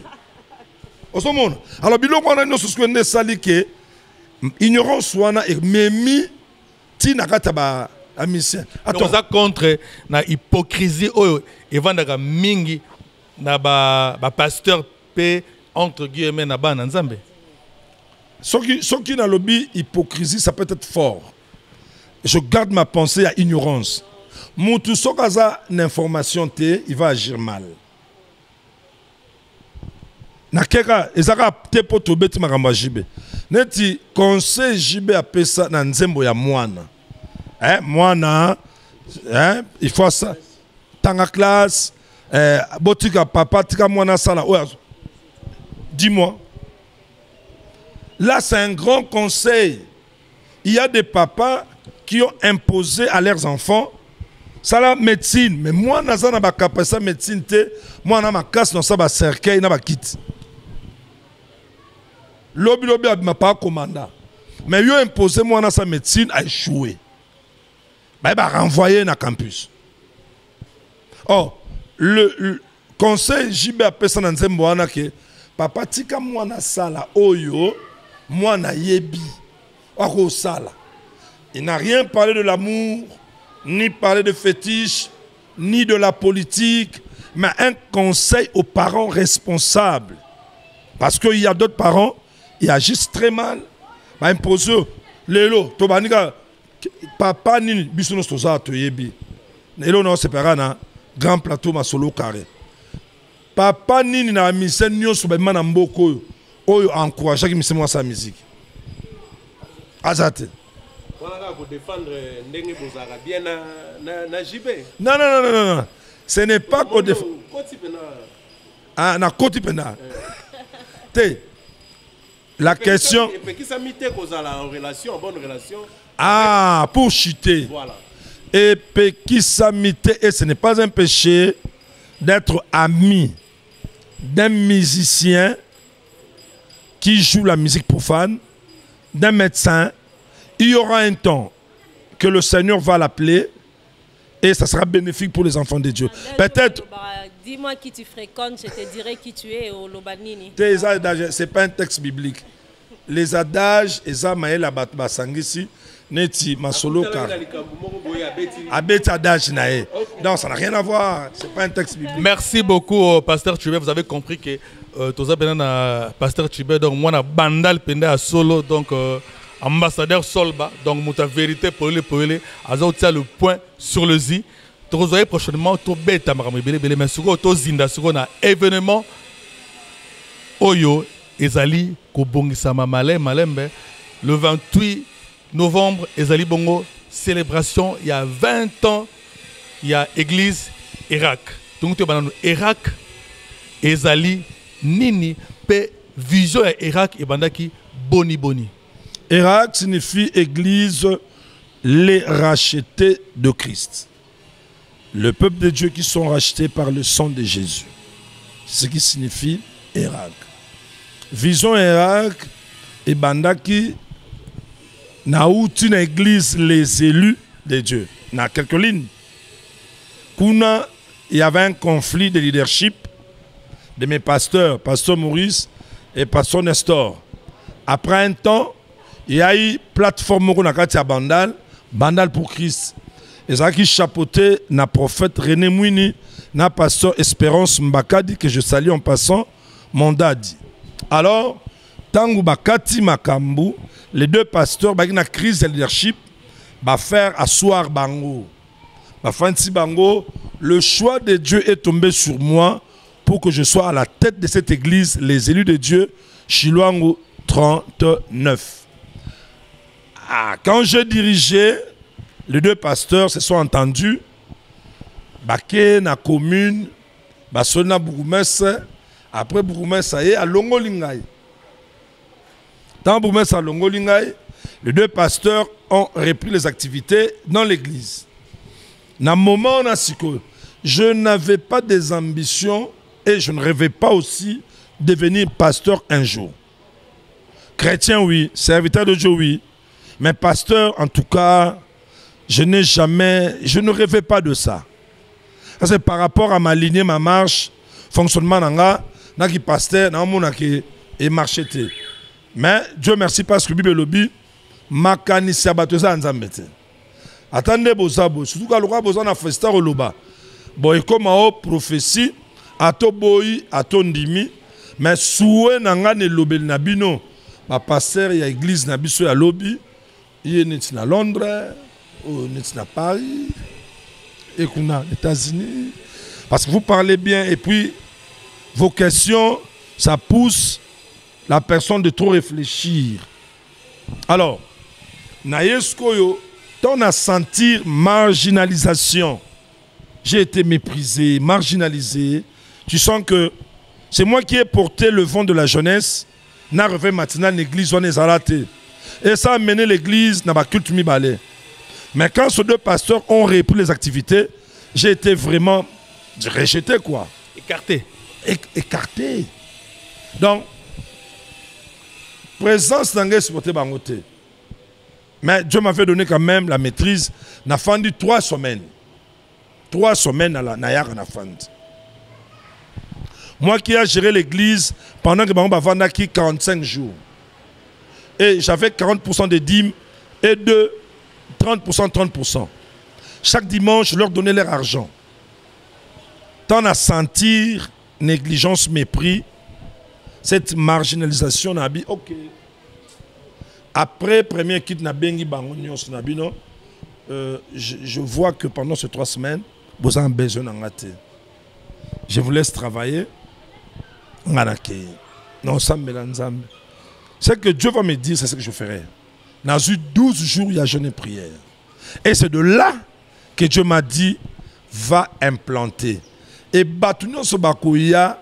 Osomona. Alors biloko wana no suskwende sali ke ignorance wana et memi ti na kata ba amisien. Attends, ça contre na hypocrisie oyo evandaka mingi na ba pasteur pe entre guillemets na ba na nzambe. Ce qui na lobby hypocrisie ça peut être fort. Je garde ma pensée à ignorance. Moutou sokaza n'information te, il va agir mal. Na keka ezaka te poto beti makamba jibe. Neti conseil jibe apesa na nzembo ya mwana. Mwana il faut ça. Tanga classe botika papa tika mwana sala. Dis-moi. Là c'est un grand conseil. Il y a des papas qui ont imposé à leurs enfants ça la médecine, mais moi naza na ba capacité médecine te, moi na ma casse dans ça ba cercueil na ba kit. Lobi ma pas commanda. Mais yo imposé moi na sa médecine a échoué. Ba renvoyer na campus. Oh, le conseil JB a pesa na nzembo wana ke papa tika moi na sala oyo, moi na yebi. Oko sala. Il n'a rien parlé de l'amour, ni parler de fétiche, ni de la politique, mais un conseil aux parents responsables. Parce qu'il y a d'autres parents, ils agissent très mal. Bah, imposer, Lélo, Tobanika, papa ni bisonos toza to yebi. Lélo non separa na grand plateau ma solo carré. Papa ni na mission nyo so ba mana mboko oyo encourager ki mission sa musique. Azate. Pour défendre Ndenge Bozara bien na JB. Non. Ce n'est pas qu'on défend. Ah, na Koti Pena. La question. Et qui s'amite en relation, en bonne relation. Ah, pour chuter. Voilà. Et qui s'amite, et ce n'est pas un péché d'être ami d'un musicien qui joue la musique profane, d'un médecin. Il y aura un temps que le Seigneur va l'appeler et ça sera bénéfique pour les enfants de Dieu. Peut-être. Dis-moi qui tu fréquentes, je te dirai qui tu es au Lobanini. Ce n'est pas un texte biblique. Les adages, Ezamaël Basangisi, Neti Masolo Kar. Abet adage nae. Non, ça n'a rien à voir. Ce n'est pas un texte biblique. Merci beaucoup, Pasteur Tchibé. Vous avez compris que Toza Benana, Pasteur Tchibé, donc moi, na bandal pende à solo, donc. Ambassadeur Solba, donc mon vérité pour les azoutia le point sur le zi. Vous aurez prochainement tout bêta mais sur tout zinda sur un événement Oyo Ezali Kobongisa Malembe le 28 novembre Ezali Bongo célébration il y a 20 ans il y a église Irak. Donc tu vas Irak Ezali Nini pe vision Irak et bandaki boni. Irak signifie église les rachetés de Christ. Le peuple de Dieu qui sont rachetés par le sang de Jésus. Ce qui signifie Irak. Vision Irak et Bandaki na outi na église les élus de Dieu. Na quelques lignes. Kuna, il y avait un conflit de leadership de mes pasteurs, pasteur Maurice et pasteur Nestor. Après un temps, il y a eu plateforme à Bandal, Bandal pour Christ. Et ça qui chapeautait na prophète René Mouini, na pasteur Espérance Mbakadi, que je salue en passant, Mondadi. Alors, Tangu Bakati Makambu, les deux pasteurs, bah, une crise de leadership, bah, faire asseoir Bango. Bah, Fanti Bango, le choix de Dieu est tombé sur moi pour que je sois à la tête de cette église, les élus de Dieu, Chiluango 39. Ah, quand j'ai dirigé, les deux pasteurs se sont entendus. Baké na commune, Basona Bourgmesse, après Bourgmesse, à Longolingay. Dans Bourgmesse à Longolingay, les deux pasteurs ont repris les activités dans l'église. Dans le moment où je n'avais pas des ambitions et je ne rêvais pas aussi devenir pasteur un jour. Chrétien, oui. Serviteur de Dieu, oui. Mais pasteur, en tout cas, je ne rêvais pas de ça. Parce que par rapport à ma lignée, ma marche, fonctionnement, qui pasteur, et marché. Mais Dieu merci parce que Bible lobby, ma canisse batoza nzambete. Attendez bozabo, surtout quand le besoin na festa roloba. Bon et comme en prophétie, ato boyi, ato ndimi, mais soué nanga ne lobel nabino, ma pasteur ya église nabiso ya lobby, il est na Londres, il est na Paris, et qu'on a États-Unis. Parce que vous parlez bien et puis vos questions, ça pousse la personne de trop réfléchir. Alors, Nayeskoyo, on a senti marginalisation. J'ai été méprisé, marginalisé. Tu sens que c'est moi qui ai porté le vent de la jeunesse. N'a revenu maintenant l'église, on est arrêté. Et ça a mené l'église dans ma culte mi-balai. Mais quand ces deux pasteurs ont repris les activités, j'ai été vraiment rejeté, quoi. Écarté. Écarté. Donc, présence d'Angers supporté Bangote. Mais Dieu m'avait donné quand même la maîtrise. N'a fendu 3 semaines. 3 semaines à la Nayar na fendu. Moi qui ai géré l'église pendant que Bango Bavanda qui 45 jours. Et j'avais 40% des dîmes et de 30%. Chaque dimanche, je leur donnais leur argent. Tant à sentir négligence, mépris, cette marginalisation, n'a dit, ok. Après, premier kit na bengi bango nyos na bino, je vois que pendant ces 3 semaines, vous avez besoin d'en gâter. Je vous laisse travailler. Non, ça me l'ensemble. Ce que Dieu va me dire, c'est ce que je ferai. Dans 12 jours, il y a jeûne et prière. Et c'est de là que Dieu m'a dit, va implanter. Et Batounon Sobakoya,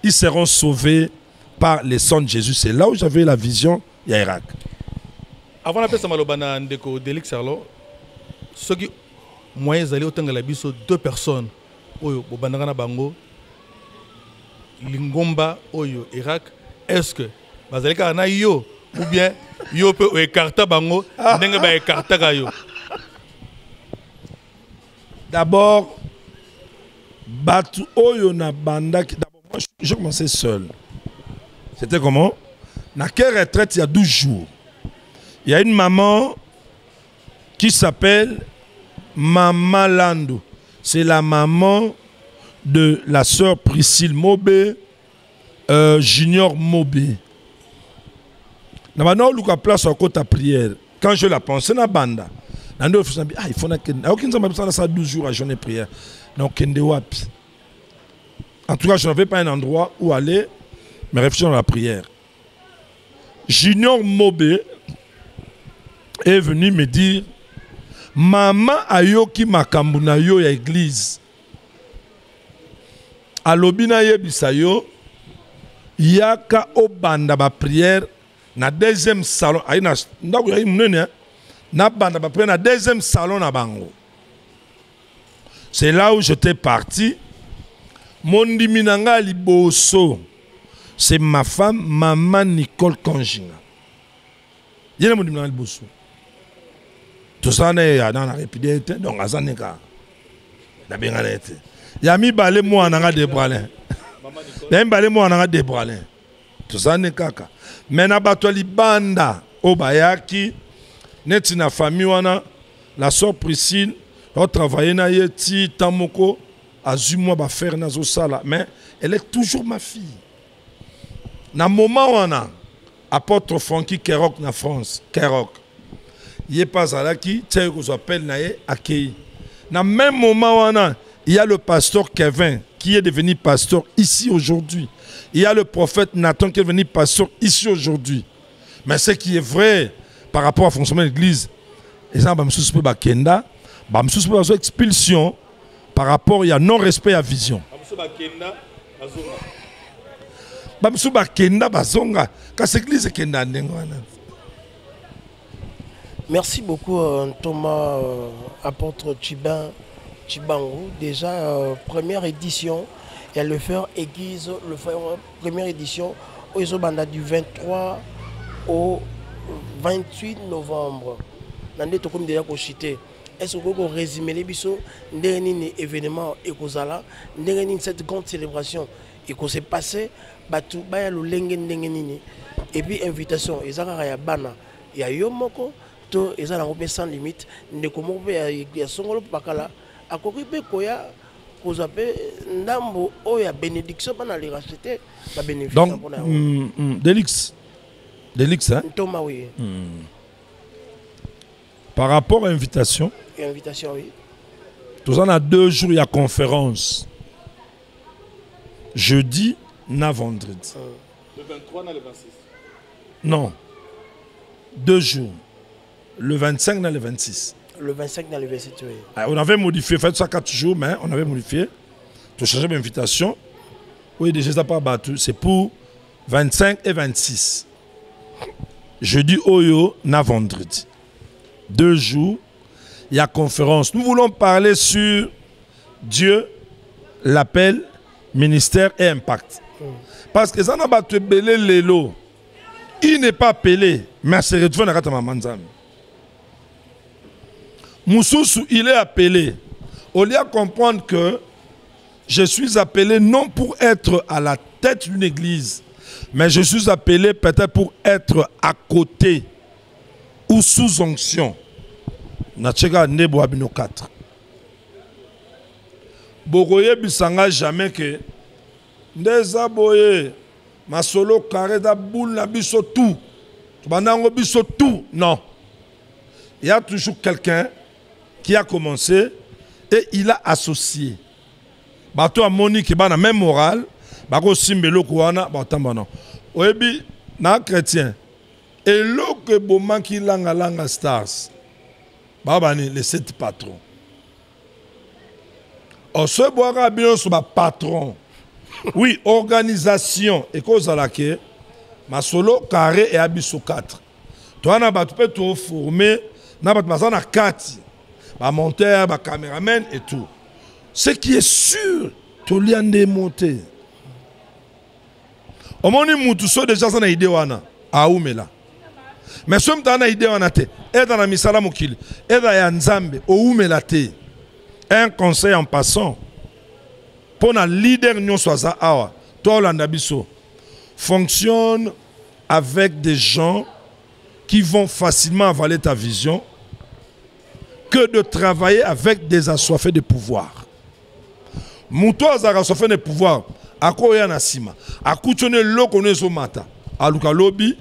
ils seront sauvés par le sang de Jésus. C'est là où j'avais la vision, il y a Irak. Avant la paix, Samalobana Ndeko Delix Arlo, ceux qui moyens d'aller au Tangalabiso, 2 personnes, Oyo, Bobanagana Bango, Lingomba, Oyo, Irak, est-ce que Bazalika na yo ou bien yo peut écarter Bango, n'engue ba écarter Gayo. D'abord, Batu Oyo na banda. D'abord, moi, j'ai commencé seul. C'était comment? Dans quelle retraite il y a 12 jours. Il y a une maman qui s'appelle Mama Lando. C'est la maman de la sœur Priscille Mobé, Junior Mobé. Maintenant, on a place en côté à prière. Quand je la pense, c'est la bande. Il faut que 12 jours à journée prière. Donc, en tout cas, je n'avais pas un endroit où aller, mais réfléchir dans la prière. Junior Mobé est venu me dire, maman ayoki makambu na yo ya église. Alobina yebisayo, yaka obanda ba prière na deuxième salon. Aïna, na banda ba prière na deuxième salon na bango. C'est là où j'étais parti. Mon diminanga liboso, c'est ma femme, maman Nicole Konjinga. Il y a mon diminanga liboso. Tout ça, il y a dans la rapidité, donc à Zanika. Il y a mis balé moi en a débralé. Il y a mis balé moi en a débralé. Tout ça, n'est kaka. Mais na batoli banda, obayaki, net na famille wana, la sœur Priscille, on travaille na yeti, tamoko, azumwa ba faire na zo sala, mais elle est toujours ma fille. Na moment wana, apôtre Francky Kerok na France, Kerok, il est pas à qui, tiens qu'on s'appelle naé accueilli. Na même moment wana, il y a le pasteur Kevin qui est devenu pasteur ici aujourd'hui. Il y a le prophète Nathan qui est devenu pasteur ici aujourd'hui. Mais ce qui est vrai par rapport au fonctionnement de l'église, et ça, expulsion par rapport à non-respect à vision. Merci beaucoup Thomas, apôtre Chibangu. Déjà, première édition, et le faire église, le faire première édition, au Isobanda du 23 au 28 novembre. Nande to comme déjà cité. Est-ce que vous résumez les bisous dernier événement et kozala dernier cette grande célébration et qu'on s'est passé batu baya lo lengen ndengenini et puis invitation ezaka ya bana ya yomoko to ezala ngopé sans limite ndeko pe ya songolo pakala akoki pe koya kozape ndambo o ya bénédiction bana les racheter ba bénéfice pour na Delix hein Thomas oui. Par rapport à l'invitation, oui. Tout ça, on a 2 jours, il y a conférence. Jeudi, na vendredi. Le 23, na le 26. Non. 2 jours. Le 25, na le 26. Le 25, na le 26, oui. On avait modifié, fait ça 4 jours, mais on avait modifié. Tu changeais l'invitation. Oui, déjà, ça pas battu. C'est pour 25 et 26. Jeudi, Oyo, na vendredi. 2 jours, il y a conférence. Nous voulons parler sur Dieu, l'appel, ministère et impact. Parce que ça n'a pas été belé l'élo. Il n'est pas appelé, mais c'est retrouvé dans la Manzam. Moussoussou, il est appelé. Au lieu de comprendre que je suis appelé non pour être à la tête d'une église, mais je suis appelé peut-être pour être à côté ou sous onction. Natchega nebo abino 4. Bogoye bisanga jamais que ndeza boye masolo carré da boule na biso tout. Tubanango biso tout. Non. Il y a toujours quelqu'un qui a commencé et il a associé. Bato a Monique ba na même morale, bako simbelo kuana ba tambana. Oyebi na chrétien. Et l'autre moment qui langa stars. Babani, les 7 patrons. On se boira bien sur ma patron. Oui, organisation. Et cause à laquelle, ma solo carré et abisso 4. Toi, tu peux te former, tu peux 4. Ma monteur, ma caméraman et tout. Ce qui est sûr, tu l'as démonté. Au moment où tu as déjà une idée, là. Mais si tu as une idée, et dans la misala mokili, et dans la nzambe, un conseil en passant, pour un leader nyon soaza awa, toi l'andabiso, fonctionne avec des gens qui vont facilement avaler ta vision, que de travailler avec des assoiffés de pouvoir. Mouto azara assoiffé de pouvoir, à quoi y a nasima, à coutonner l'eau qu'on est au mata, à luka lobby,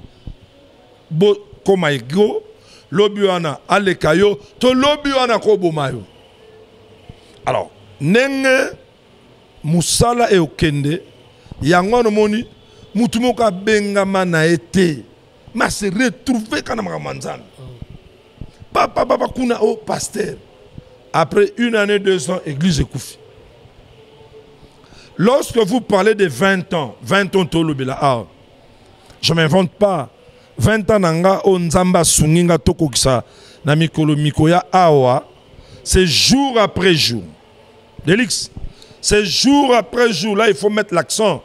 Komaïgo, lobby wana alekayo, to lobby wana kobomayo. Alors, nenge musala e okende, yangono moni, mutumoka bengama na été, ma se retrouver kana manzana. Papa kuna au pasteur. Après 1 année, 2 ans, église Koufi. Lorsque vous parlez de 20 ans tolobela, je ne m'invente pas. 20 ans nanga onzamba sunginga toko kisa na mikolo mikoya awa, c'est jour après jour. Délix, c'est jour après jour, là il faut mettre l'accent.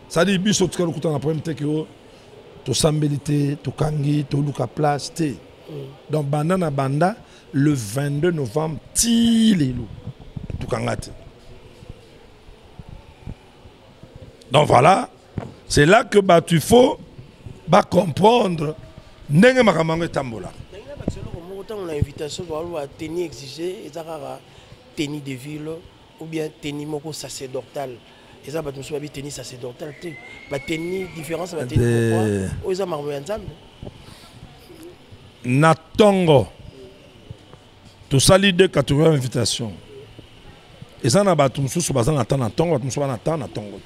Ça dit, biso tu as le problème que tu sambelité, tu kangi, tu luka place, donc bandana banda le 22 novembre, tilelo, tu kangate. Donc voilà, c'est là que bah, tu faut bah, comprendre ndenge makamango tambola. On a invitation pour tenir exigé, tenue de ville ou bien tenue sacerdotale. Et ça, je me tenue sacerdotale. Tenue différence, tenue pourquoi? Ils ont marmé ensemble. Natongo, tout ça, l'idée que tu as invitation. Et ça, on a tout ça, on attend Natongo, on attend Natongo.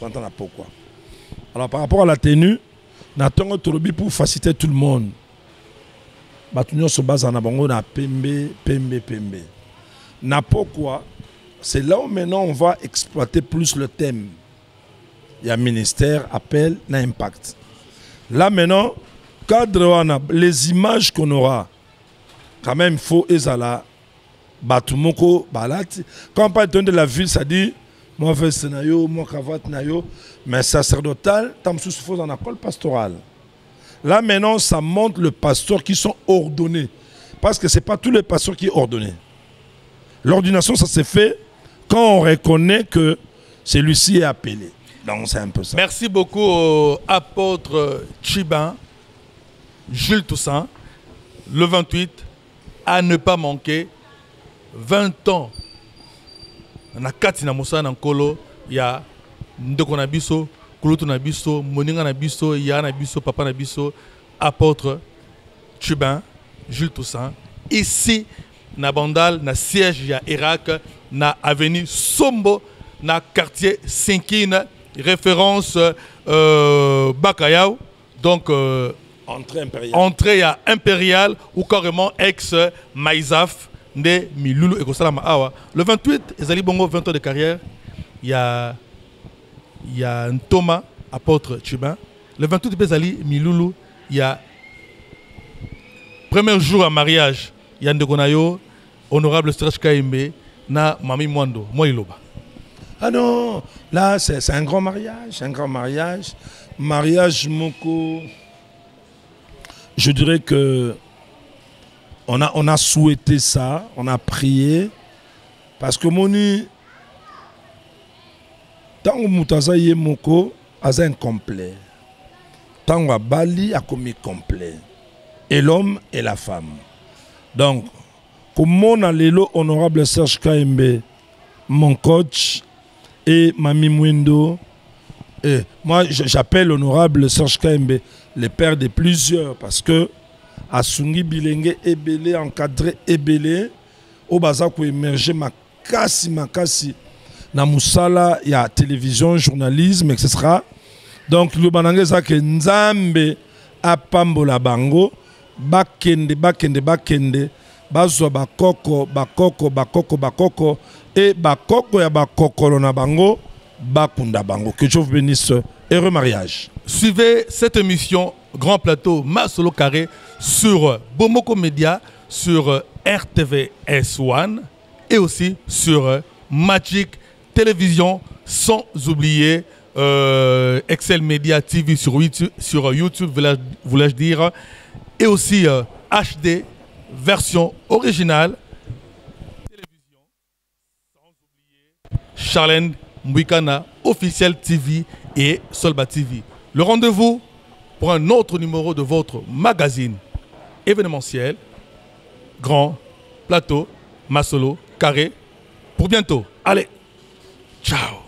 On attend pourquoi. Alors, par rapport à la tenue, Natongo, pour faciliter tout le monde. Batunyo se base en abongo na pembe. Na pourquoi? C'est là où maintenant on va exploiter plus le thème. Il y a ministère, appel, na impact. Là maintenant, cadre les images qu'on aura, quand même faut ezala batumoko balati. Quand on parle de la ville, ça dit moi veste nayo, moi cravate nayo, mais sacerdotal, tam sous faut dans la école pastorale. Là, maintenant, ça montre le pasteur qui sont ordonnés. Parce que ce n'est pas tous les pasteurs qui sont ordonnés. L'ordination, ça s'est fait quand on reconnaît que celui-ci est appelé. Donc, c'est un peu ça. Merci beaucoup au apôtre Tchiban, Jules Toussaint. Le 28, à ne pas manquer, 20 ans. On a 4 Moussa Nankolo, il y a Ndokonabiso. Kulutu Nabiso, Moninga Nabiso, Ya Nabiso, Papa Nabiso, apôtre Tchiban, Jules Toussaint. Ici, na Bandal, na siège ya Irak, na avenue Sombo, na quartier Sinkine, référence Bakayao, donc entrée à Impérial ou carrément ex-Maïzaf, de Miloulou et Kosalama Awa. Le 28, Ezali Bongo, 20 ans de carrière, il y a un Thomas, apôtre Tchiban. Le 28 Bezali, Miloulou, il y a premier jour à mariage, il y a Ndekonayo, honorable Serge Kaimbe, na Mami Mwando, Moiloba. Ah non, là c'est un grand mariage, Mariage Moko. Je dirais que on a souhaité ça, on a prié, parce que Moni. Tango mutaza ye moko aza incomplet. Tango Bali a commis complet. Et l'homme et la femme. Donc, comme on a l'élo honorable Serge Kaimbe, mon coach, et Mami Mwendo, et moi j'appelle honorable Serge Kaimbe le père de plusieurs, parce que Asungi Bilenge Ebele, encadré Ebele, au Bazako émerger makasi. Na musala ya télévision, journalisme, etc. Donc le banange ça que nzambe apambola bango bakende bazwa bakoko et bakoko ya bakoko na bango bakunda bango. Que Dieu vous bénisse. Heureux mariage. Suivez cette émission Grand Plateau Masolo Carré sur Bomoko Media, sur RTVS1 et aussi sur Magic Télévision, sans oublier Excel Media TV sur YouTube, voulais-je dire, et aussi HD, version originale, télévision, sans oublier Charlène Mbouikana, officiel TV et Solba TV. Le rendez-vous pour un autre numéro de votre magazine événementiel, Grand Plateau Masolo Carré, pour bientôt. Allez! Ciao.